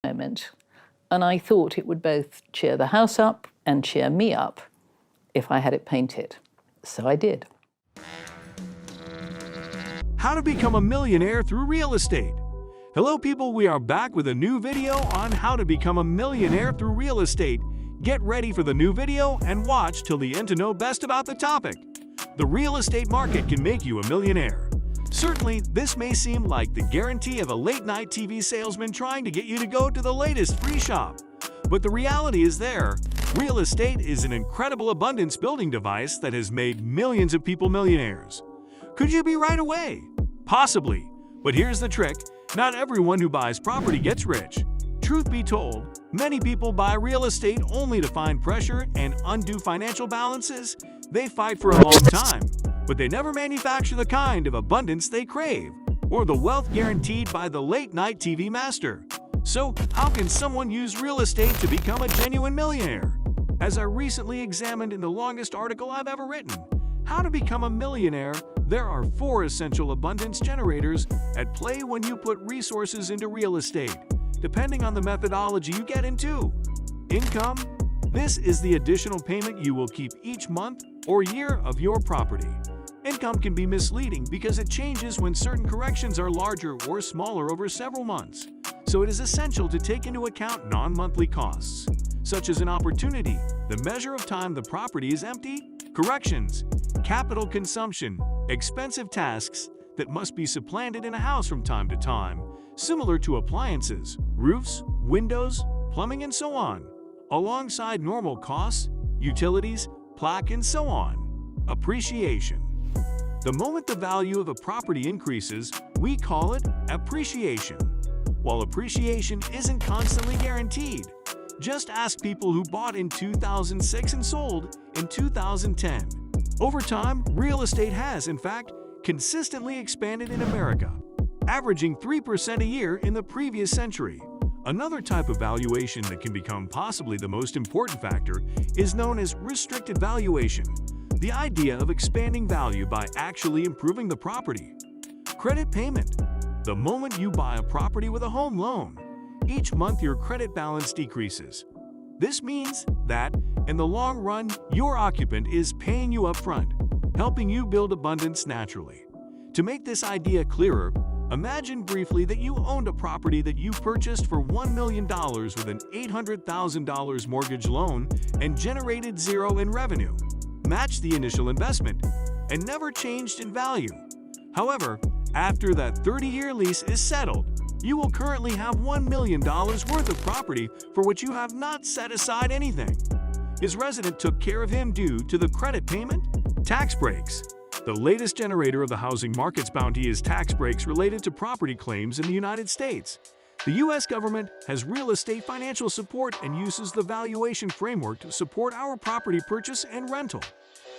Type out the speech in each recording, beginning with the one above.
moment, and I thought it would both cheer the house up and cheer me up if I had it painted. So I did. How to become a millionaire through real estate. Hello people, we are back with a new video on how to become a millionaire through real estate. Get ready for the new video and watch till the end to know best about the topic. The real estate market can make you a millionaire. Certainly, this may seem like the guarantee of a late-night TV salesman trying to get you to go to the latest free shop. But the reality is real estate is an incredible abundance building device that has made millions of people millionaires. Could you be right away? Possibly. But here's the trick. Not everyone who buys property gets rich. Truth be told, many people buy real estate only to find pressure and undue financial balances. They fight for a long time, but they never manufacture the kind of abundance they crave, or the wealth guaranteed by the late-night TV master. So, how can someone use real estate to become a genuine millionaire? As I recently examined in the longest article I've ever written, How to Become a Millionaire, there are 4 essential abundance generators at play when you put resources into real estate, depending on the methodology you get into. Income. This is the additional payment you will keep each month or year of your property. Income can be misleading because it changes when certain corrections are larger or smaller over several months. So it is essential to take into account non-monthly costs, such as an opportunity, the measure of time the property is empty, corrections, capital consumption, expensive tasks that must be supplanted in a house from time to time, similar to appliances, roofs, windows, plumbing, and so on, alongside normal costs, utilities, plaque, and so on. Appreciation. The moment the value of a property increases, we call it appreciation. While appreciation isn't constantly guaranteed, just ask people who bought in 2006 and sold in 2010. Over time, real estate has, in fact, consistently expanded in America, averaging 3% a year in the previous century. Another type of valuation that can become possibly the most important factor is known as restricted valuation, the idea of expanding value by actually improving the property. Credit payment. The moment you buy a property with a home loan, each month your credit balance decreases. This means that, in the long run, your occupant is paying you upfront, helping you build abundance naturally. To make this idea clearer, imagine briefly that you owned a property that you purchased for $1 million with an $800,000 mortgage loan and generated 0 in revenue, matched the initial investment, and never changed in value. However, after that 30-year lease is settled, you will currently have $1 million worth of property for which you have not set aside anything. His resident took care of him due to the credit payment. Tax breaks. The latest generator of the housing market's bounty is tax breaks related to property claims in the United States. The U.S. government has real estate financial support and uses the valuation framework to support our property purchase and rental.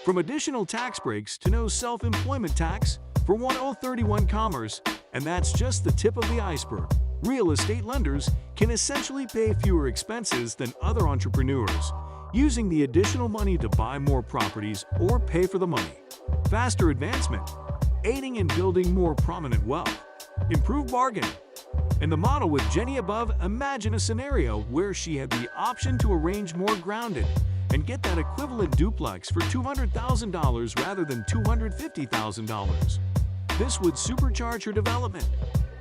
From additional tax breaks to no self-employment tax for 1031 commerce, and that's just the tip of the iceberg. Real estate lenders can essentially pay fewer expenses than other entrepreneurs, using the additional money to buy more properties or pay for the money. Faster advancement, aiding in building more prominent wealth. Improved bargain. In the model with Jenny above, imagine a scenario where she had the option to arrange more grounded and get that equivalent duplex for $200,000 rather than $250,000. This would supercharge her development.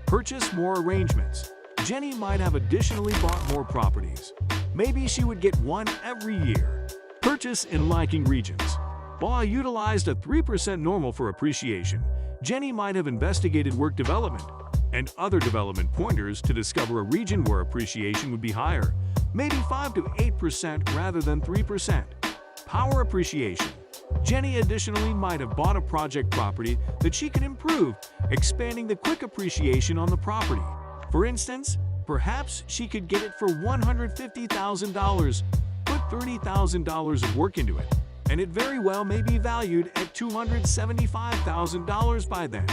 Purchase more arrangements. Jenny might have additionally bought more properties. Maybe she would get one every year. Purchase in liking regions. While I utilized a 3% normal for appreciation, Jenny might have investigated work development and other development pointers to discover a region where appreciation would be higher, maybe 5 to 8% rather than 3%. Power appreciation. Jenny additionally might have bought a project property that she could improve, expanding the quick appreciation on the property. For instance, perhaps she could get it for $150,000, put $30,000 of work into it, and it very well may be valued at $275,000 by then.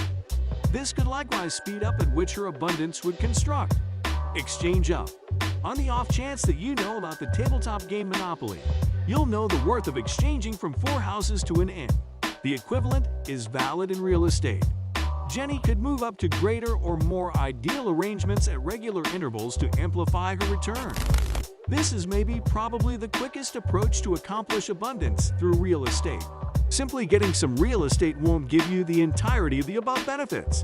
This could likewise speed up at which her abundance would construct. Exchange up. On the off chance that you know about the tabletop game Monopoly, you'll know the worth of exchanging from 4 houses to an inn. The equivalent is valid in real estate. Jenny could move up to greater or more ideal arrangements at regular intervals to amplify her return. This is probably the quickest approach to accomplish abundance through real estate. Simply getting some real estate won't give you the entirety of the above benefits.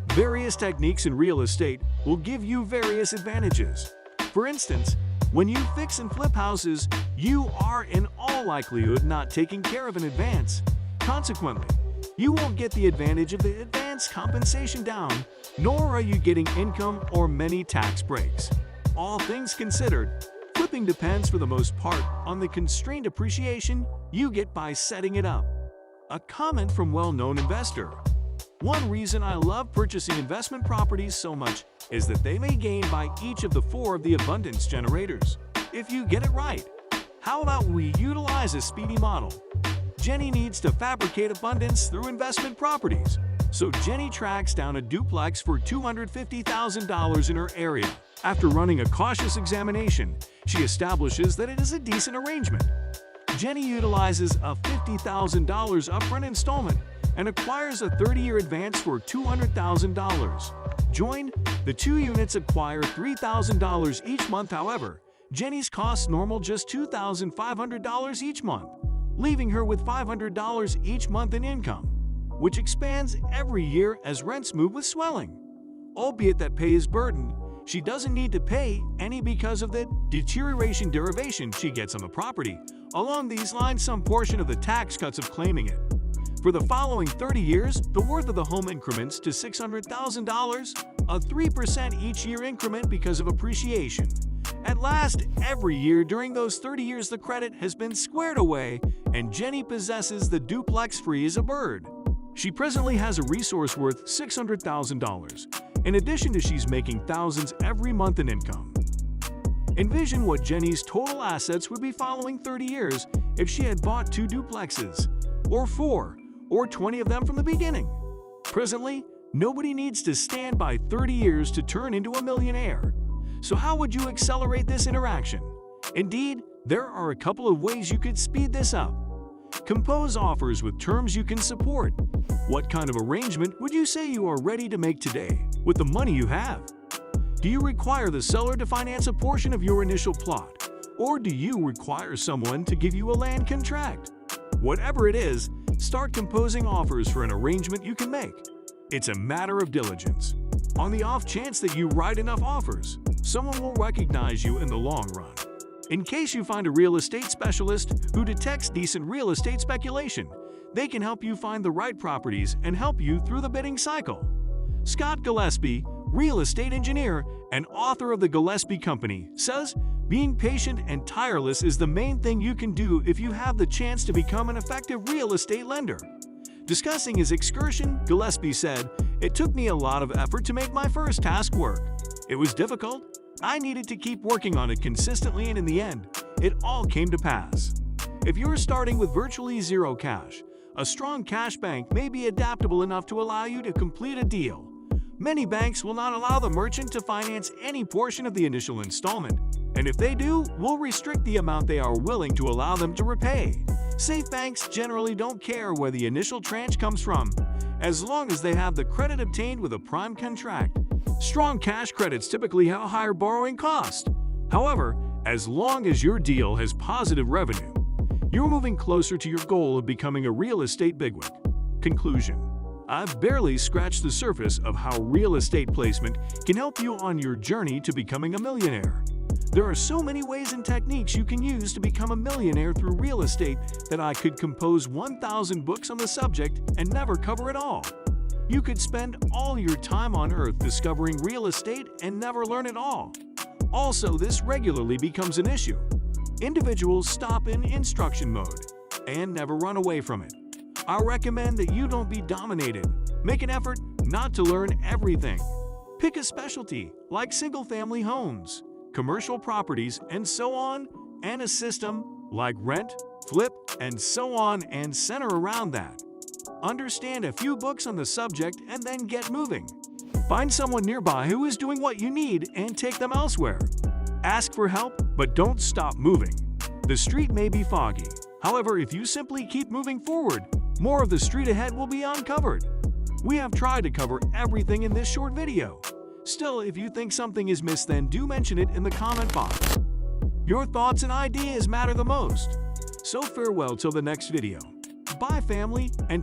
Various techniques in real estate will give you various advantages. For instance, when you fix and flip houses, you are in all likelihood not taking care of in advance. Consequently, you won't get the advantage of the advance compensation down, nor are you getting income or many tax breaks. All things considered, flipping depends for the most part on the constrained appreciation you get by setting it up. A comment from well-known investor. One reason I love purchasing investment properties so much is that they may gain by each of the 4 of the abundance generators, if you get it right. How about we utilize a speedy model? Jenny needs to fabricate abundance through investment properties. So Jenny tracks down a duplex for $250,000 in her area. After running a cautious examination, she establishes that it is a decent arrangement. Jenny utilizes a $50,000 upfront installment and acquires a 30-year advance for $200,000. Join, the 2 units acquire $3,000 each month. However, Jenny's costs normal just $2,500 each month, leaving her with $500 each month in income, which expands every year as rents move with swelling. Albeit that pay is burdened, she doesn't need to pay any because of the deterioration derivation she gets on the property. Along these lines, some portion of the tax cuts of claiming it. For the following 30 years, the worth of the home increments to $600,000, a 3% each year increment because of appreciation. At last, every year during those 30 years, the credit has been squared away and Jenny possesses the duplex free as a bird. She presently has a resource worth $600,000, in addition to she's making thousands every month in income. Envision what Jenny's total assets would be following 30 years if she had bought 2 duplexes, or 4, or 20 of them from the beginning. Presently, nobody needs to stand by 30 years to turn into a millionaire. So how would you accelerate this interaction? Indeed, there are a couple of ways you could speed this up. Compose offers with terms you can support. What kind of arrangement would you say you are ready to make today with the money you have? Do you require the seller to finance a portion of your initial plot? Or do you require someone to give you a land contract? Whatever it is, start composing offers for an arrangement you can make. It's a matter of diligence. On the off chance that you write enough offers, someone will recognize you in the long run. In case you find a real estate specialist who detects decent real estate speculation, they can help you find the right properties and help you through the bidding cycle. Scott Gillespie, real estate engineer and author of The Gillespie Company, says, being patient and tireless is the main thing you can do if you have the chance to become an effective real estate lender. Discussing his excursion, Gillespie said, "It took me a lot of effort to make my first task work. It was difficult. I needed to keep working on it consistently, and in the end, it all came to pass." If you're starting with virtually zero cash, a strong cash bank may be adaptable enough to allow you to complete a deal. Many banks will not allow the merchant to finance any portion of the initial installment, and if they do, will restrict the amount they are willing to allow them to repay. Safe banks generally don't care where the initial tranche comes from, as long as they have the credit obtained with a prime contract. Strong cash credits typically have a higher borrowing cost. However, as long as your deal has positive revenue, you're moving closer to your goal of becoming a real estate bigwig. Conclusion: I've barely scratched the surface of how real estate placement can help you on your journey to becoming a millionaire. There are so many ways and techniques you can use to become a millionaire through real estate that I could compose 1,000 books on the subject and never cover it all. You could spend all your time on earth discovering real estate and never learn it all. Also, this regularly becomes an issue. Individuals stop in instruction mode and never run away from it. I recommend that you don't be dominated. Make an effort not to learn everything. Pick a specialty like single-family homes, commercial properties, and so on, and a system like rent, flip, and so on, and center around that. Understand a few books on the subject and then get moving. Find someone nearby who is doing what you need and take them elsewhere. Ask for help, but don't stop moving. The street may be foggy. However, if you simply keep moving forward, more of the street ahead will be uncovered. We have tried to cover everything in this short video. Still, if you think something is missed, then do mention it in the comment box. Your thoughts and ideas matter the most. So farewell till the next video. Bye family, and